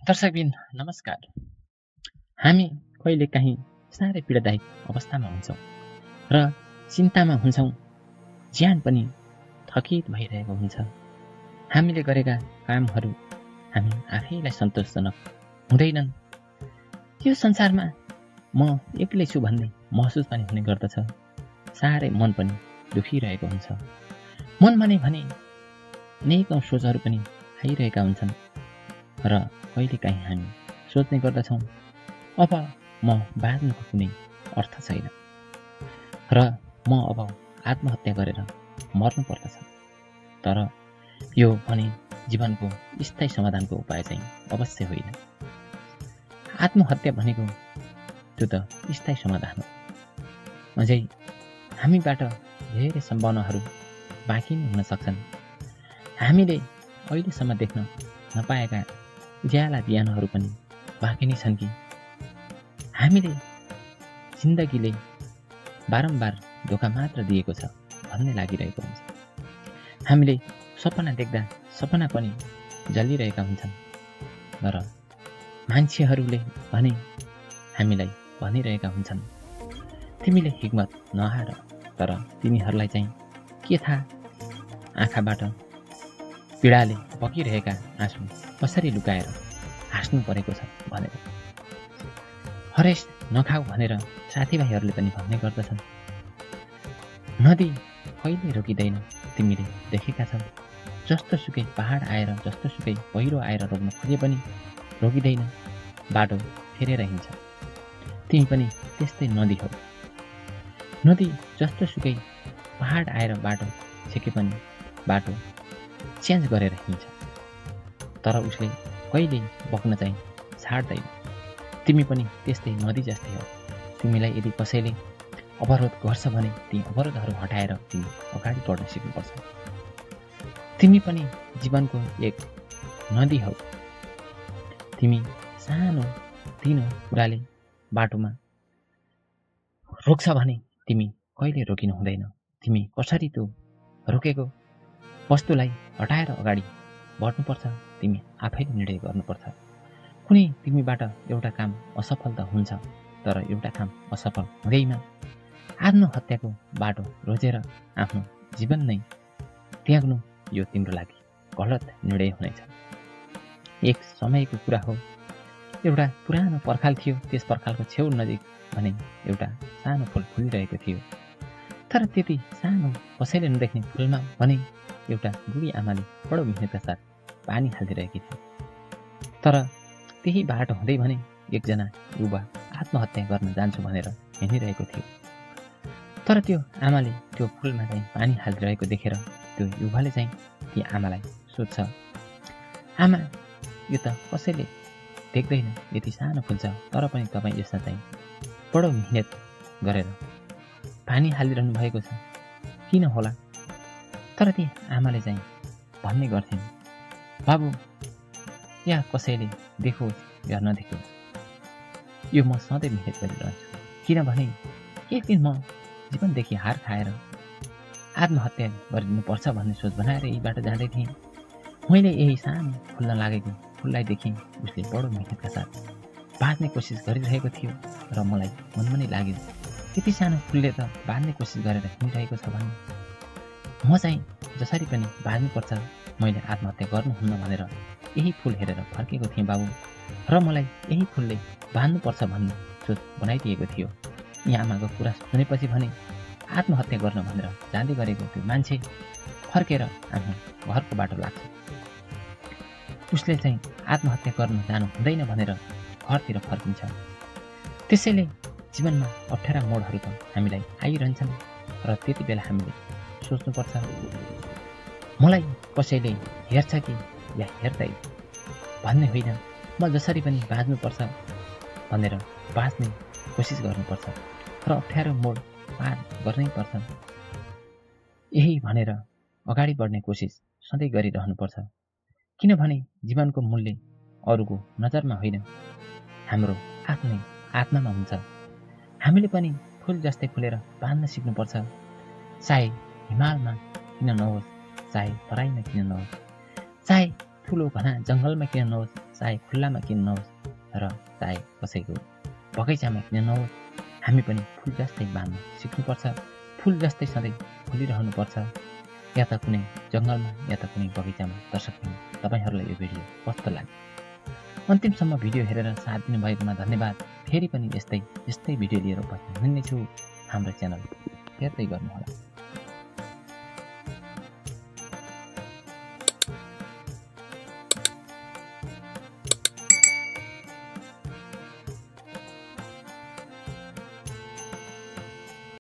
दर्शकबिन नमस्कार। हामी कहिलेकाहीँ साह्रै पीडादायक अवस्थामा हुन्छौँ र चिन्तामा हुन्छौँ। ज्यान पनि थकित भइरहेको हुन्छ। हामीले गरेका कामहरू हामी आफैलाई सन्तोषजनक हुँदैनन्। यो संसारमा म एक्लै छु भन्ने महसुस पनि हुने गर्दछ। साह्रै मन पनि दुखिरहेको हुन्छ। मनमा नै भने अनेकौं सोचहरू पनि आइरहेका हुन्छन् र कहिलेकाहीँ हामी सोच्ने गर्दछौँ, अब म बाँच्नुको कुनै अर्थ छैन र म अब आत्महत्या गरेर मर्नु पर्दछ। तर यो भने जीवनको स्थायी समाधानको उपाय चाहिँ अवश्य होइन। आत्महत्या भनेको त्यो त स्थायी समाधान हो। अझै हामीबाट धेरै सम्भावनाहरू बाँकी नै हुन सक्छन्। हामीले अहिलेसम्म देख्न नपाएका उज्याला बिहानहरू पनि बाँकी नै छन् कि हामीले जिन्दगीले बारम्बार धोका मात्र दिएको छ भन्ने लागिरहेको हुन्छ। हामीले सपना देख्दा सपना पनि जलिरहेका हुन्छन् र मान्छेहरूले भने हामीलाई भनिरहेका हुन्छन्, तिमीले हिम्मत नहार। तर तिनीहरूलाई चाहिँ के थाहा, आँखाबाट पीडाले बगिरहेका आँसु कसरी लुकाएर हाँस्नु परेको छ भनेर। हरेस नखाऊ भनेर साथीभाइहरूले पनि भन्ने गर्दछन्। नदी कहिले रोकिँदैन, तिमीले देखेका छौ। जस्तो सुकै पहाड आएर जस्तो सुकै पहिरो आएर रोक्न खोजे पनि रोकिँदैन, बाटो फेरेर हिँड्छ। तिमी पनि त्यस्तै नदी हौ। नदी जस्तो सुकै पहाड आएर बाटो छेके पनि बाटो चेन्ज गरेर हिँड्छ, तर उसले कहिले बग्न चाहिँ छाड्दैन। तिमी पनि त्यस्तै नदी जस्तै हो। तिमीलाई यदि कसैले अवरोध गर्छ भने ती अवरोधहरू हटाएर तिमी अगाडि बढ्न सिक्नुपर्छ। तिमी पनि जीवनको एक नदी हौ। तिमी सानो तिनो कुराले बाटोमा रोक्छ भने तिमी कहिले रोकिनु हुँदैन। तिमी कसरी त्यो रोकेको वस्तुलाई हटाएर अगाडि बढ्नुपर्छ, तिमी आफैले निर्णय गर्नुपर्छ। कुनै तिमीबाट एउटा काम असफल त हुन्छ, तर एउटा काम असफल हुँदैमा आत्महत्याको बाटो रोजेर आफ्नो जीवन नै त्याग्नु यो तिम्रो लागि गलत निर्णय हुनेछ। एक समयको कुरा हो, एउटा पुरानो पर्खाल थियो। त्यस पर्खालको छेउ नजिक भने एउटा सानो फुल फुलिरहेको थियो। तर त्यति सानो कसैले नदेख्ने फुलमा भने एउटा बुढी आमाले बडो मिहिनेतका साथ पानी हालिदिरहेकी थिए। तर त्यही बाटो हुँदै भने एकजना युवा आत्महत्या गर्न जान्छु भनेर हिँडिरहेको थियो। तर त्यो आमाले त्यो फुलमा चाहिँ पानी हालिरहेको देखेर त्यो युवाले चाहिँ ती आमालाई सोध्छ, आमा, यो त कसैले देख्दैन, यति सानो फुल छ, तर पनि तपाईँ यसमा चाहिँ बडो मिहिनेत गरेर पानी हालिरहनु भएको छ, किन होला? तर ती आमाले चाहिँ भन्ने गर्थिन्, बाबु, या कसैले देखोस् या नदेखोस्, यो म सधैँ मिहिनेत गरिरहन्छु। किनभने एक दिन म जीवनदेखि हार खाएर आत्महत्या गरिदिनुपर्छ भन्ने सोच बनाएर यहीबाट जाँदै थिएँ। मैले यही सानो फुल्न लागेको फुललाई देखेँ। उसले बडो मिहिनेतका साथ बाँच्ने कोसिस गरिरहेको थियो र मलाई मनमा नै लाग्यो, यति सानो फुलले त बाँच्ने कोसिस गरेर हिँडिरहेको छ भने म चाहिँ जसरी पनि बाँच्नुपर्छ, मैले आत्महत्या गर्नुहुन्न भनेर यही फुल हेरेर फर्केको थिएँ बाबु, र मलाई यही फुलले बाँध्नुपर्छ भन्ने सोच बनाइदिएको थियो। यहाँ आमाको कुरा सुनेपछि भने आत्महत्या गर्न भनेर जाँदै गरेको त्यो मान्छे फर्केर आफ्नो घरको बाटो लाग्छ। उसले चाहिँ आत्महत्या गर्न जानु हुँदैन भनेर घरतिर फर्किन्छ। त्यसैले जीवनमा अप्ठ्यारा मोडहरू त हामीलाई आइरहन्छन् र त्यति बेला हामीले सोच्नुपर्छ, मलाई कसैले हेर्छ कि या हेर्दै भन्ने होइन, म जसरी पनि बाँच्नुपर्छ भनेर बाँच्ने कोसिस गर्नुपर्छ र अप्ठ्यारो मोड पार गर्नै पर्छ। यही भनेर अगाडि बढ्ने कोसिस सधैँ गरिरहनुपर्छ। किनभने जीवनको मूल्य अरूको नजरमा होइन, हाम्रो आफ्नै आत्मामा हुन्छ। हामीले पनि फुल जस्तै फुलेर बाँध्न सिक्नुपर्छ। चाहे हिमालमा किन नहोस्, चाहे तराईमा किन नहोस्, चाहे ठुलो घना जङ्गलमा किन नहोस्, चाहे खुल्लामा किन नहोस् र चाहे कसैको बगैँचामा किन नहोस्, हामी पनि फुल जस्तै बाँध्न सिक्नुपर्छ। फुल जस्तै सधैँ फुलिरहनुपर्छ, या त कुनै जङ्गलमा या त कुनै बगैँचामा। दर्शकहरू, तपाईँहरूलाई यो भिडियो कस्तो लाग्यो? अन्तिमसम्म भिडियो हेरेर साथ दिनुभएकोमा धन्यवाद। फेरि पनि यस्तै भिडियो लिएर उपस्थित हुनेछु। हाम्रो च्यानल हेर्दै गर्नुहोला।